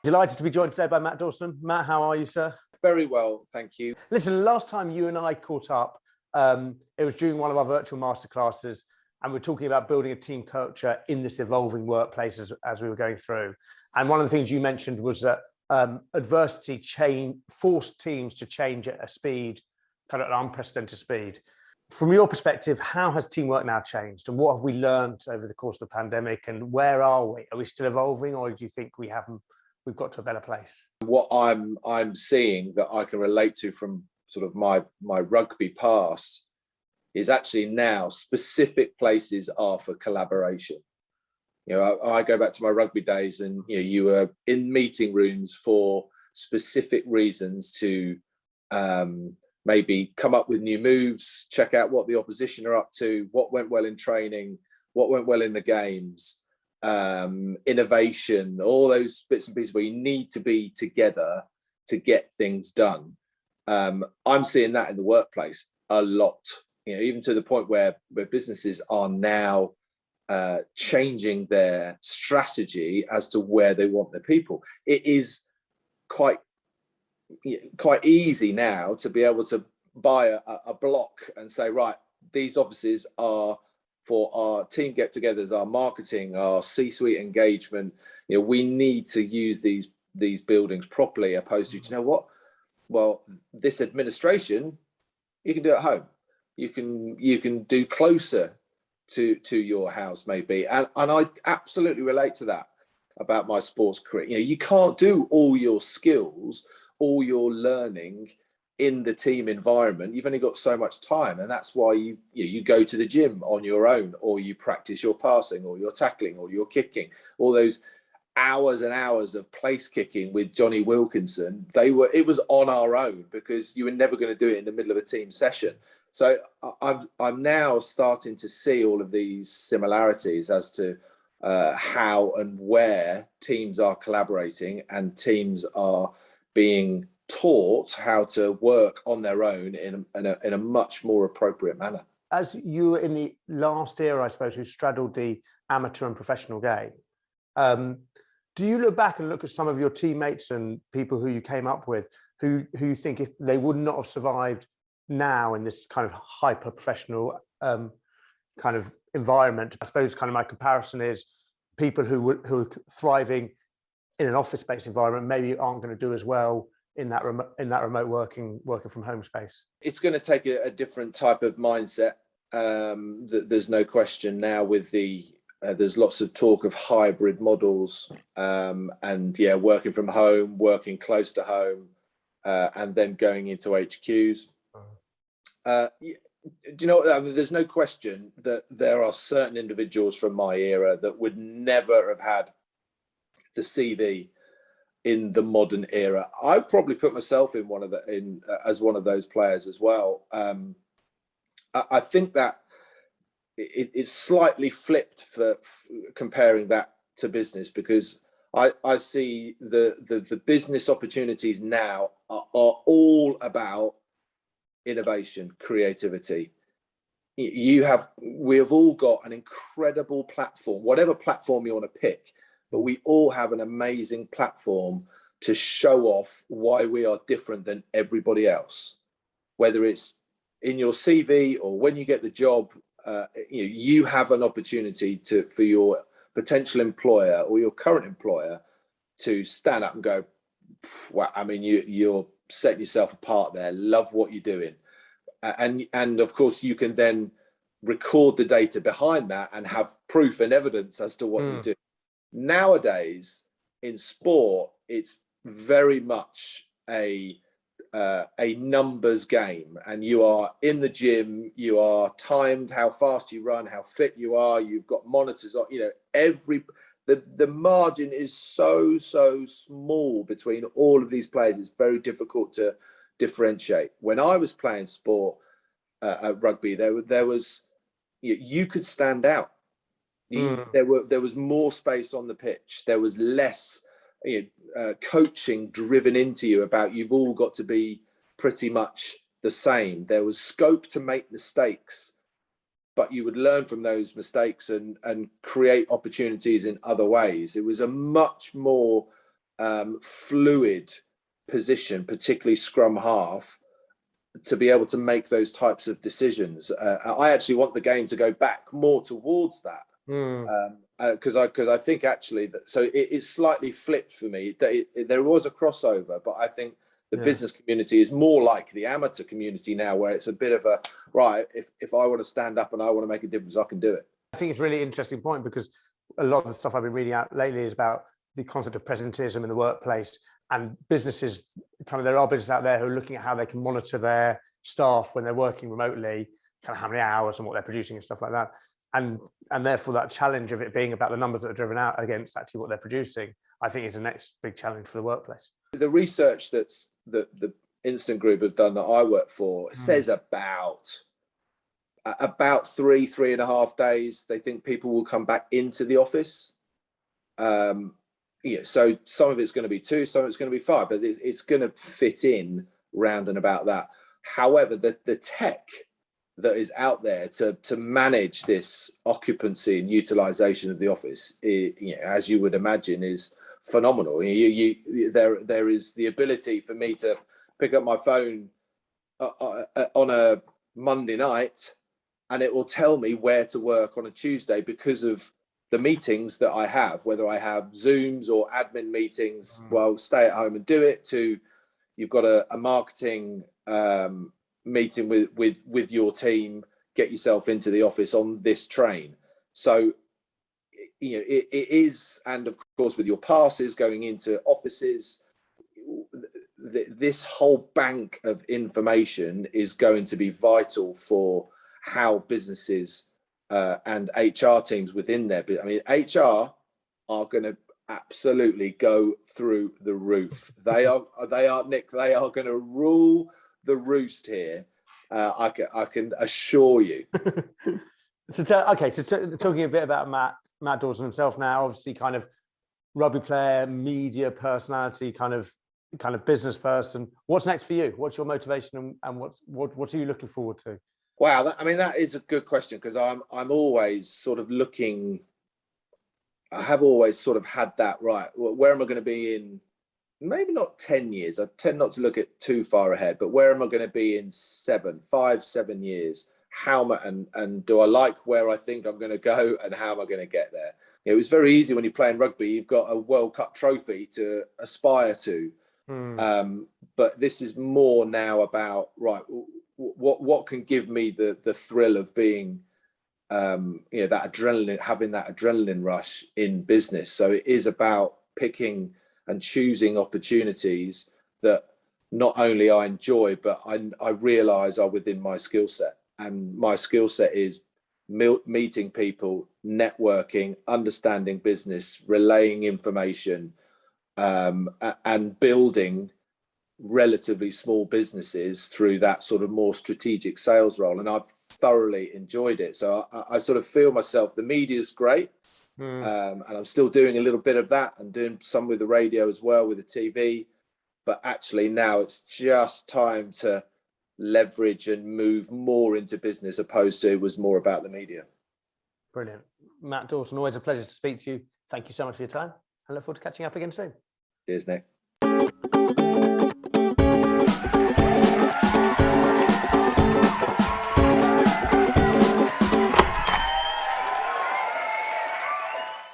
Delighted to be joined today by Matt Dawson. Matt, how are you, sir? Very well, thank you. Listen, last time you and I caught up, it was during one of our virtual masterclasses, and we're talking about building a team culture in this evolving workplace as we were going through. And one of the things you mentioned was that adversity forced teams to change at a speed, kind of an unprecedented speed. From your perspective, how has teamwork now changed, and what have we learned over the course of the pandemic, and where are we? Are we still evolving, or do you think we've got to a better place? What I'm seeing that I can relate to from sort of my rugby past is actually now specific places are for collaboration. You know, I go back to my rugby days, and you were in meeting rooms for specific reasons to maybe come up with new moves, check out what the opposition are up to, what went well in training, what went well in the games. Innovation, all those bits and pieces where you need to be together to get things done. I'm seeing that in the workplace a lot, even to the point where businesses are now changing their strategy as to where they want their people. It is quite easy now to be able to buy a block and say, right, these offices are for our team get-togethers, our marketing, our C-suite engagement. We need to use these buildings properly, opposed to, you know what? Well, this administration, you can do at home. You can do closer to your house, maybe. And I absolutely relate to that about my sports career. You can't do all your skills, all your learning in the team environment. You've only got so much time, and that's why you go to the gym on your own, or you practice your passing or your tackling or your kicking. All those hours and hours of place kicking with Johnny Wilkinson, it was on our own, because you were never going to do it in the middle of a team session. So I'm now starting to see all of these similarities as to how and where teams are collaborating, and teams are being taught how to work on their own in a much more appropriate manner. As you were in the last era, I suppose, who straddled the amateur and professional game, do you look back and look at some of your teammates and people who you came up with who you think, if they would not have survived now in this kind of hyper professional kind of environment? I suppose kind of my comparison is people who are thriving in an office-based environment maybe aren't going to do as well in that remote working from home space. It's going to take a different type of mindset. There's no question now with there's lots of talk of hybrid models, and working from home, working close to home, and then going into HQs. Do you know what? I mean, there's no question that there are certain individuals from my era that would never have had the CV in the modern era. I probably put myself as one of those players as well. I think that it's slightly flipped for comparing that to business, because I see the business opportunities now are all about innovation, creativity. We have all got an incredible platform, whatever platform you want to pick. But we all have an amazing platform to show off why we are different than everybody else. Whether it's in your CV or when you get the job, you have an opportunity for your potential employer or your current employer to stand up and go, wow, I mean, you're setting yourself apart there. Love what you're doing. And of course, you can then record the data behind that and have proof and evidence as to what you do. Nowadays in sport, it's very much a numbers game, and you are in the gym, you are timed how fast you run, how fit you are, you've got monitors on, the margin is so small between all of these players. It's very difficult to differentiate. When I was playing sport at rugby, there was you could stand out. There was more space on the pitch. There was less coaching driven into you about you've all got to be pretty much the same. There was scope to make mistakes, but you would learn from those mistakes and create opportunities in other ways. It was a much more fluid position, particularly scrum half, to be able to make those types of decisions. I actually want the game to go back more towards that. Because I think actually that, so it's slightly flipped for me. There was a crossover, but I think the business community is more like the amateur community now, where it's a bit of a, right, if I want to stand up and I want to make a difference, I can do it. I think it's a really interesting point, because a lot of the stuff I've been reading out lately is about the concept of presenteeism in the workplace, and businesses, kind of, there are businesses out there who are looking at how they can monitor their staff when they're working remotely, kind of how many hours and what they're producing and stuff like that. And therefore that challenge of it being about the numbers that are driven out against actually what they're producing, I think is the next big challenge for the workplace. The research that the Instant Group have done that I work for says about 3.5 days they think people will come back into the office. So some of it's going to be 2, some of it's going to be 5, but it's going to fit in round and about that. However, the tech that is out there to manage this occupancy and utilization of the office, as you would imagine, is phenomenal. There is the ability for me to pick up my phone on a Monday night, and it will tell me where to work on a Tuesday because of the meetings that I have, whether I have Zooms or admin meetings. Well, stay at home and do it, to you've got a marketing meeting with your team, get yourself into the office on this train. So it is, and of course with your passes going into offices, this whole bank of information is going to be vital for how businesses and HR teams within there. I mean, HR are going to absolutely go through the roof. They are Nick, they are going to rule the roost here. I can assure you. So talking a bit about Matt Dawson himself now, obviously kind of rugby player, media personality, kind of business person. What's next for you? What's your motivation, and what are you looking forward to? Wow, that is a good question, because I'm always sort of looking. I have always sort of had that, right, where am I going to be in, maybe not 10 years. I tend not to look at too far ahead, but where am I going to be in 7 years? How am I, and do I like where I think I'm going to go, and how am I going to get there? It was very easy when you're playing rugby. You've got a World Cup trophy to aspire to. But this is more now about, right, what can give me the thrill of being, that adrenaline, having that adrenaline rush in business. So it is about picking and choosing opportunities that not only I enjoy, but I realize are within my skill set. And my skill set is meeting people, networking, understanding business, relaying information, and building relatively small businesses through that sort of more strategic sales role. And I've thoroughly enjoyed it. So I sort of feel myself, the media is great. And I'm still doing a little bit of that, and doing some with the radio as well, with the TV. But actually now it's just time to leverage and move more into business, opposed to it was more about the media. Brilliant. Matt Dawson, always a pleasure to speak to you. Thank you so much for your time. I look forward to catching up again soon. Cheers, Nick.